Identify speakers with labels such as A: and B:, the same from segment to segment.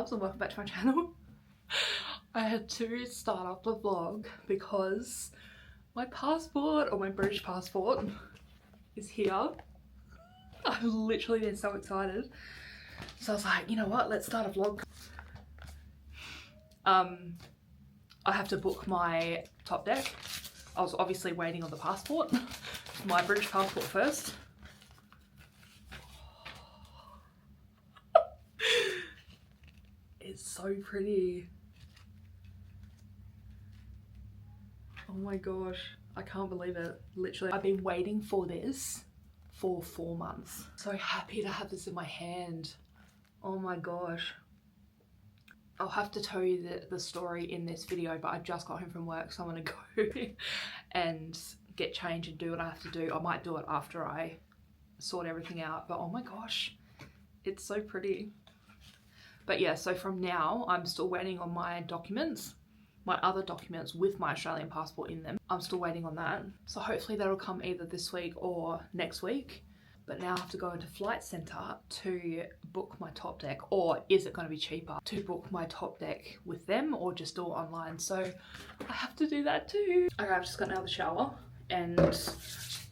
A: loves, and welcome back to my channel. I had to start up the vlog because my passport, or my British passport, is here. I've literally been so excited. So I was like, you know what, let's start a vlog. I have to book my top deck. I was obviously waiting on the passport, my British passport first. It's so pretty. Oh my gosh, I can't believe it. Literally, I've been waiting for this for 4 months. So happy to have this in my hand. Oh my gosh. I'll have to tell you the story in this video, but I just got home from work, so I'm gonna go and get changed and do what I have to do. I might do it after I sort everything out, but oh my gosh, it's so pretty. But yeah, so from now, I'm still waiting on my documents, my other documents with my Australian passport in them. I'm still waiting on that. So hopefully that'll come either this week or next week. But now I have to go into Flight Centre to book my top deck, or is it going to be cheaper to book my top deck with them or just do it online? So I have to do that too. Okay, I've just gotten out of the shower and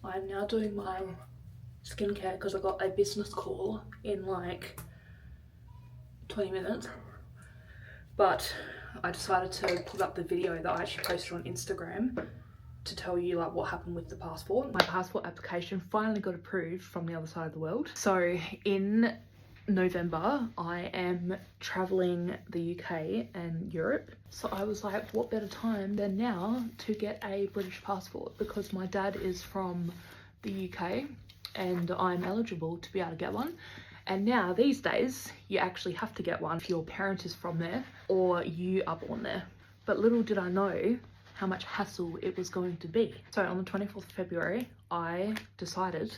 A: I'm now doing my skincare because I got a business call in like 20 minutes. But I decided to put up the video that I actually posted on Instagram to tell you like what happened with the passport. My passport application finally got approved from the other side of the world. So in November, I am traveling the UK and Europe. So I was like, what better time than now to get a British passport, because my dad is from the UK and I'm eligible to be able to get one. And now these days, you actually have to get one if your parent is from there or you are born there. But little did I know how much hassle it was going to be. So on the 24th of February, I decided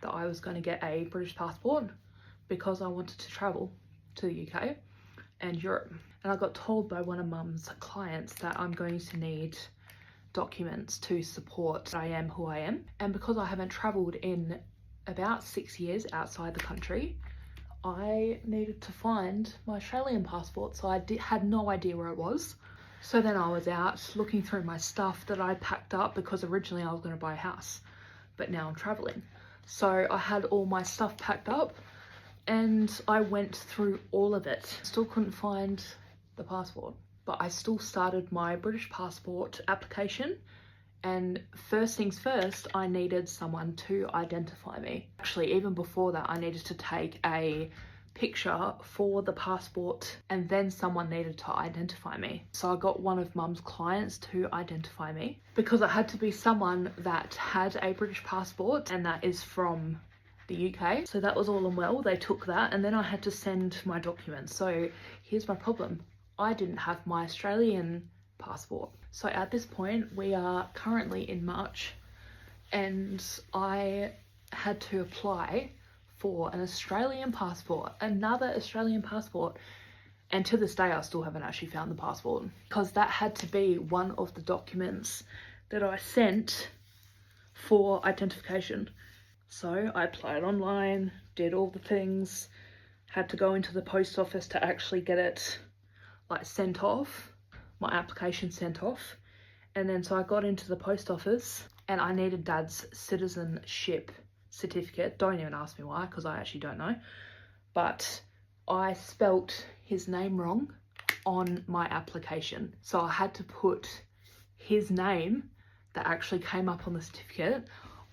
A: that I was going to get a British passport because I wanted to travel to the UK and Europe. And I got told by one of Mum's clients that I'm going to need documents to support that I am who I am. And because I haven't travelled in about 6 years outside the country, I needed to find my Australian passport, so I had no idea where it was. So then I was out looking through my stuff that I packed up, because originally I was going to buy a house, but now I'm traveling. So I had all my stuff packed up and I went through all of it. Still couldn't find the passport, but I still started my British passport application. And first things first, I needed someone to identify me. Actually, even before that, I needed to take a picture for the passport, and then someone needed to identify me. So I got one of Mum's clients to identify me, because it had to be someone that had a British passport and that is from the UK. So that was all and well, they took that, and then I had to send my documents. So here's my problem. I didn't have my Australian passport. So at this point, we are currently in March, and I had to apply for an Australian passport, another Australian passport, and to this day I still haven't actually found the passport, because that had to be one of the documents that I sent for identification. So I applied online, did all the things, had to go into the post office to actually get it like sent off, my application sent off. And then so I got into the post office and I needed Dad's citizenship certificate. Don't even ask me why, because I actually don't know. But I spelt his name wrong on my application. So I had to put his name that actually came up on the certificate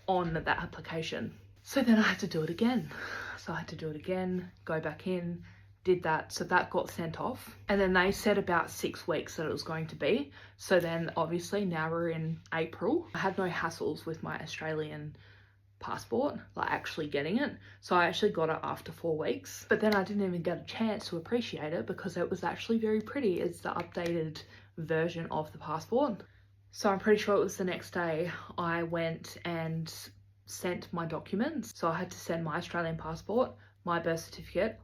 A: on that application. So then I had to do it again. So I had to do it again, go back in, did that, so that got sent off. And then they said about 6 weeks that it was going to be. So then obviously now we're in April. I had no hassles with my Australian passport, like actually getting it. So I actually got it after 4 weeks, but then I didn't even get a chance to appreciate it because it was actually very pretty. It's the updated version of the passport. So I'm pretty sure it was the next day I went and sent my documents. So I had to send my Australian passport, my birth certificate.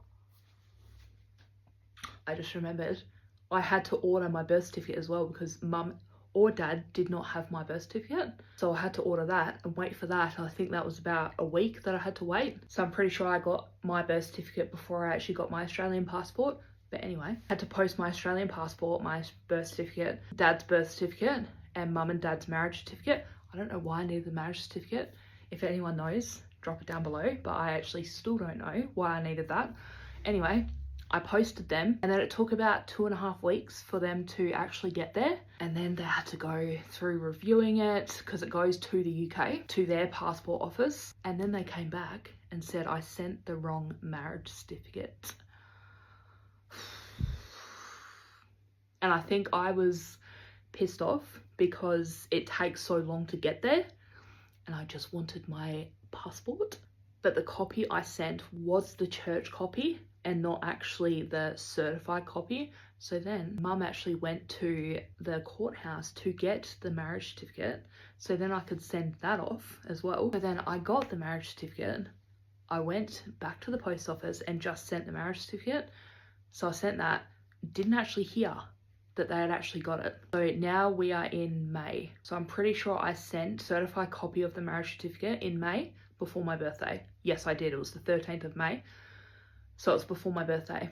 A: I just remembered I had to order my birth certificate as well, because Mum or Dad did not have my birth certificate. So I had to order that and wait for that. I think that was about a week that I had to wait. So I'm pretty sure I got my birth certificate before I actually got my Australian passport. But anyway, I had to post my Australian passport, my birth certificate, dad's birth certificate, and mum and dad's marriage certificate. I don't know why I needed the marriage certificate. If anyone knows, drop it down below, but I actually still don't know why I needed that. Anyway, I posted them, and then it took about 2.5 weeks for them to actually get there, and then they had to go through reviewing it because it goes to the UK, to their passport office, and then they came back and said I sent the wrong marriage certificate. And I think I was pissed off because it takes so long to get there, and I just wanted my passport. But the copy I sent was the church copy and not actually the certified copy. So then mum actually went to the courthouse to get the marriage certificate, so then I could send that off as well. So then I got the marriage certificate. I went back to the post office and just sent the marriage certificate. So I sent that, didn't actually hear that they had actually got it. So now we are in May. So I'm pretty sure I sent certified copy of the marriage certificate in May before my birthday. Yes, I did. It was the 13th of May. So it was before my birthday.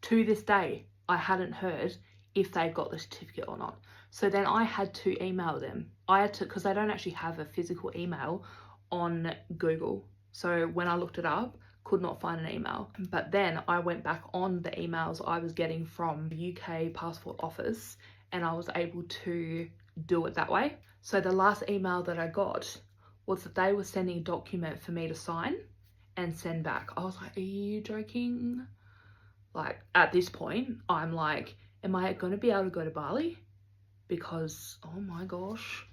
A: To this day, I hadn't heard if they got the certificate or not. So then I had to email them. I had to, because they don't actually have a physical email on Google. So when I looked it up, could not find an email. But then I went back on the emails I was getting from the UK passport office, and I was able to do it that way. So the last email that I got was that they were sending a document for me to sign and send back. I was like, are you joking? Like, at this point, I'm like, am I going to be able to go to Bali? Because, oh my gosh,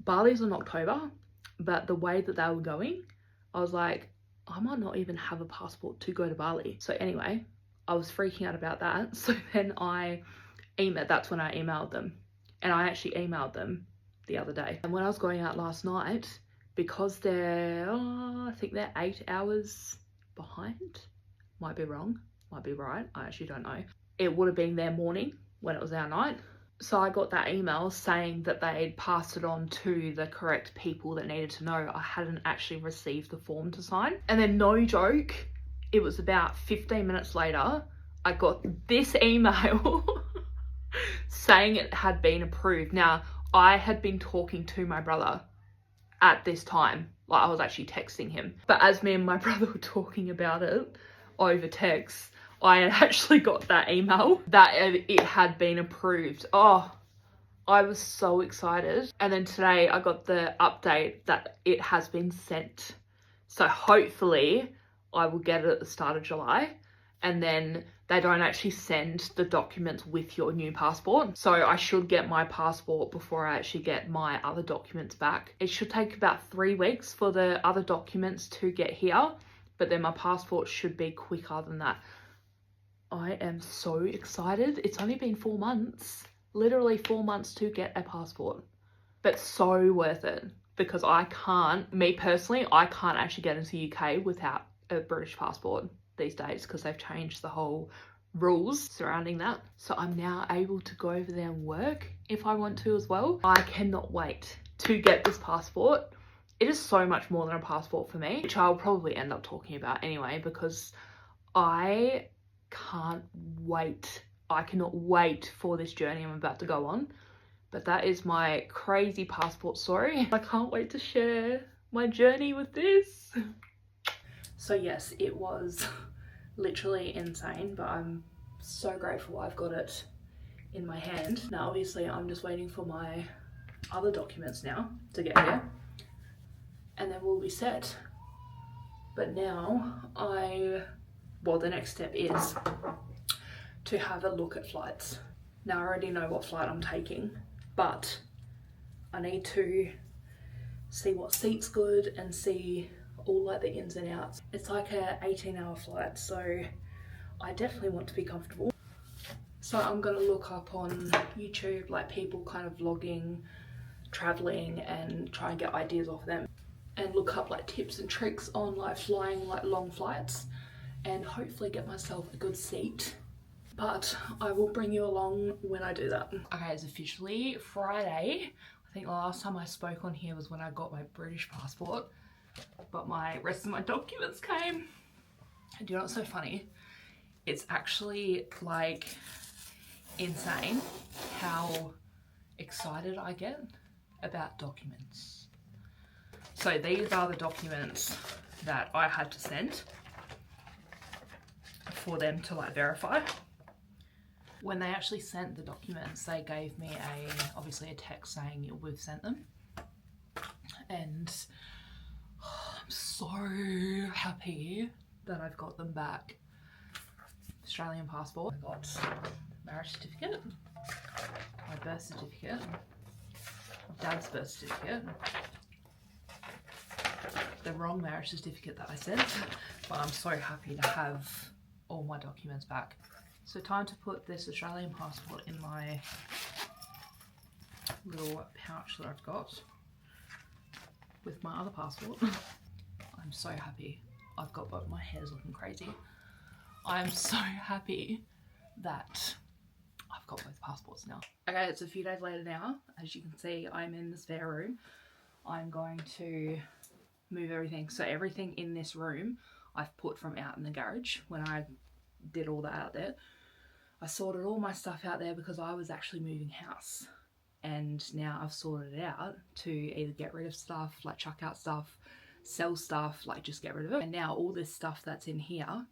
A: Bali's in October, but the way that they were going, I was like, I might not even have a passport to go to Bali. So anyway, I was freaking out about that. So then that's when I emailed them. And I actually emailed them the other day. And when I was going out last night, because I think they're 8 hours behind. Might be wrong, might be right, I actually don't know. It would have been their morning when it was our night. So I got that email saying that they'd passed it on to the correct people that needed to know. I hadn't actually received the form to sign. And then, no joke, it was about 15 minutes later, I got this email saying it had been approved. Now, I had been talking to my brother at this time. Like, I was actually texting him. But as me and my brother were talking about it over text, I had actually got that email that it had been approved. Oh, I was so excited. And then today I got the update that it has been sent. So hopefully I will get it at the start of July. And then they don't actually send the documents with your new passport. So I should get my passport before I actually get my other documents back. It should take about 3 weeks for the other documents to get here, but then my passport should be quicker than that. I am so excited. It's only been 4 months, literally 4 months to get a passport, but so worth it, because me personally, I can't actually get into the UK without a British passport these days, because they've changed the whole rules surrounding that. So I'm now able to go over there and work if I want to as well. I cannot wait to get this passport. It is so much more than a passport for me, which I'll probably end up talking about anyway, because I can't wait. I cannot wait for this journey I'm about to go on. But that is my crazy passport story. I can't wait to share my journey with this. So yes, it was literally insane, but I'm so grateful I've got it in my hand. Now obviously I'm just waiting for my other documents now to get here, and then we'll be set. But now the next step is to have a look at flights. Now I already know what flight I'm taking, but I need to see what seat's good and see all like the ins and outs. It's like a 18-hour flight, so I definitely want to be comfortable. So I'm gonna look up on YouTube like people kind of vlogging, traveling, and try and get ideas off them, and look up like tips and tricks on like flying like long flights, and hopefully get myself a good seat. But I will bring you along when I do that. Okay, it's officially Friday. I think the last time I spoke on here was when I got my British passport, but my rest of my documents came. And do you know what's so funny? It's actually like insane how excited I get about documents. So these are the documents that I had to send for them to like verify. When they actually sent the documents, they gave me obviously a text saying we've sent them. And I'm so happy that I've got them back. Australian passport. I got marriage certificate, my birth certificate, my dad's birth certificate, the wrong marriage certificate that I sent, but I'm so happy to have all my documents back. So time to put this Australian passport in my little pouch that I've got with my other passport. I'm so happy. I've got both, my hair's looking crazy. I'm so happy that I've got both passports now. Okay, it's a few days later now. As you can see, I'm in the spare room. I'm going to move everything. So everything in this room I've put from out in the garage when I did all that out there. I sorted all my stuff out there because I was actually moving house. And now I've sorted it out to either get rid of stuff, like chuck out stuff, sell stuff, like just get rid of it. And now all this stuff that's in here,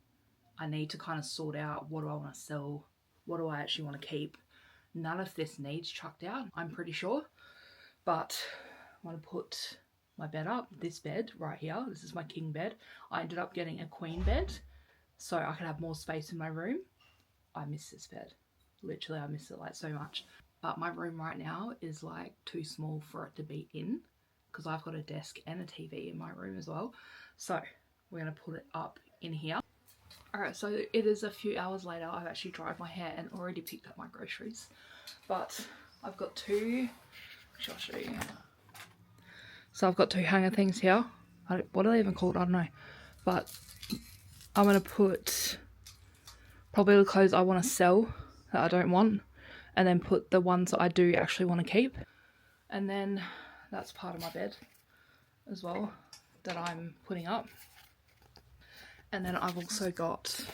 A: I need to kind of sort out, what do I want to sell? What do I actually want to keep? None of this needs chucked out, I'm pretty sure. But I'm going to put my bed up, this bed right here. This is my king bed. I ended up getting a queen bed so I could have more space in my room. I miss this bed. Literally, I miss it like so much. But my room right now is like too small for it to be in because I've got a desk and a TV in my room as well. So we're going to put it up in here. Alright, so it is a few hours later. I've actually dried my hair and already picked up my groceries. But I've got two, which I'll show you. So I've got two hanger things here. What are they even called? I don't know. But I'm going to put probably the clothes I want to sell that I don't want. And then put the ones that I do actually want to keep. And then that's part of my bed as well that I'm putting up. And then I've also got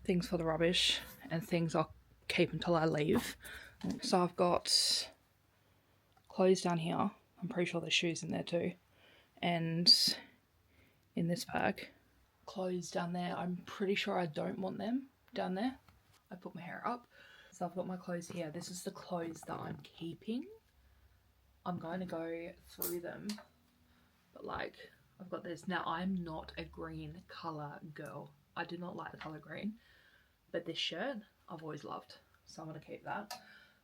A: things for the rubbish and things I'll keep until I leave. So I've got clothes down here. I'm pretty sure there's shoes in there too. And in this bag, clothes down there. I'm pretty sure I don't want them down there. I put my hair up. So I've got my clothes here. This is the clothes that I'm keeping. I'm going to go through them. But like, I've got this. Now, I'm not a green colour girl. I do not like the colour green. But this shirt, I've always loved. So I'm going to keep that.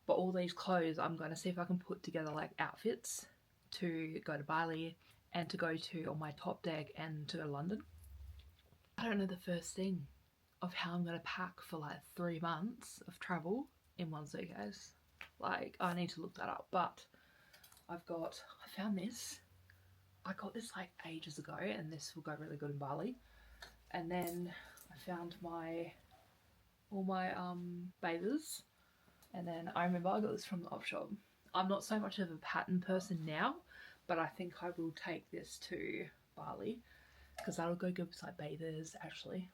A: But all these clothes, I'm going to see if I can put together like outfits to go to Bali and to go to on my top deck and to go to London. I don't know the first thing of how I'm going to pack for like 3 months of travel in one suitcase. Like, I need to look that up. But I found this. I got this like ages ago and this will go really good in Bali. And then I found all my bathers. And then I remember I got this from the op shop. I'm not so much of a pattern person now, but I think I will take this to Bali because that'll go good with like bathers. Actually,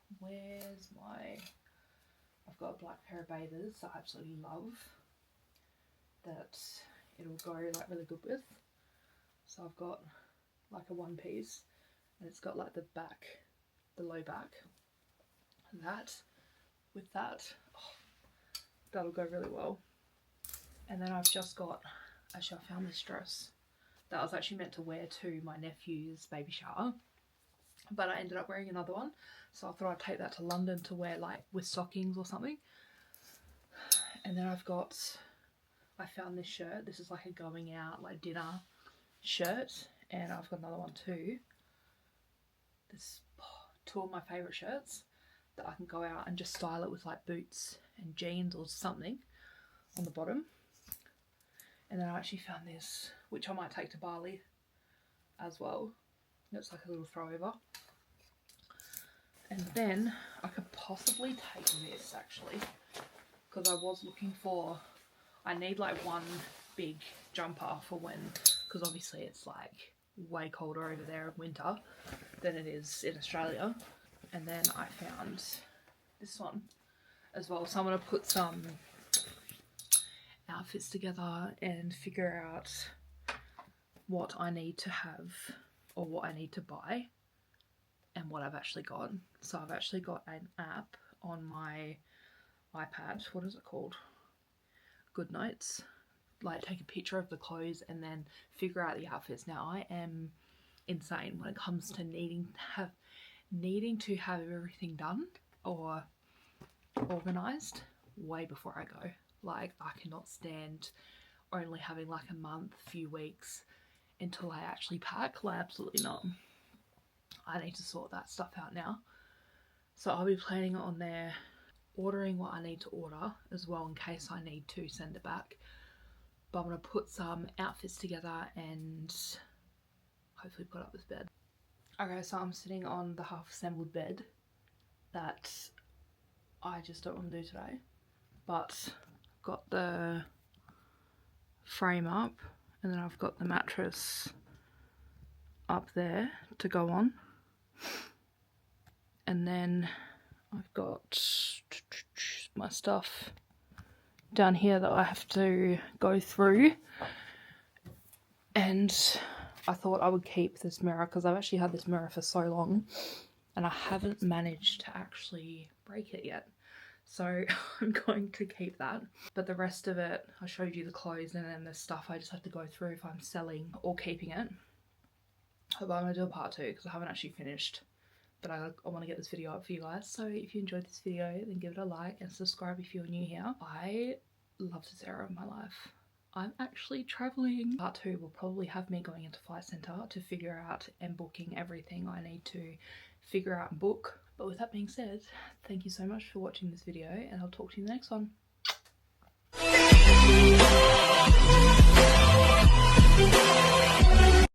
A: I've got a black pair of bathers that I absolutely love that it'll go like really good with. So I've got like a one piece and it's got like the low back. With that, that'll go really well. And then I've just got, actually I found this dress that I was actually meant to wear to my nephew's baby shower, but I ended up wearing another one. So I thought I'd take that to London to wear like with stockings or something. And then I found this shirt. This is like a going out like dinner shirt. And I've got another one too. Two of my favourite shirts that I can go out and just style it with like boots and jeans or something on the bottom. And then I actually found this, which I might take to Bali as well. It's like a little throwover. And then I could possibly take this actually, because I was looking for, I need like one big jumper for when, because obviously it's like way colder over there in winter than it is in Australia. And then I found this one as well. So I'm going to put some outfits together and figure out what I need to have or what I need to buy and what I've actually got. So I've actually got an app on my iPad. What is it called? Good Notes. Like, take a picture of the clothes and then figure out the outfits. Now I am insane when it comes to needing to have everything done or organized way before I go. Like, I cannot stand only having like a month, few weeks until I actually pack. Like, absolutely not. I need to sort that stuff out now. So I'll be planning on there, ordering what I need to order as well in case I need to send it back. But I'm going to put some outfits together and hopefully put up this bed. Okay, so I'm sitting on the half assembled bed that I just don't want to do today. But I've got the frame up and then I've got the mattress up there to go on. And then I've got my stuff down here that I have to go through. And I thought I would keep this mirror because I've actually had this mirror for so long and I haven't managed to actually break it yet. So I'm going to keep that. But the rest of it, I showed you the clothes and then the stuff I just have to go through if I'm selling or keeping it. But I'm going to do a part 2 because I haven't actually finished. But I want to get this video up for you guys. So if you enjoyed this video, then give it a like and subscribe if you're new here. I love this era of my life. I'm actually traveling. Part 2 will probably have me going into Flight Centre to figure out and booking everything I need to figure out and book. But with that being said, thank you so much for watching this video and I'll talk to you in the next one.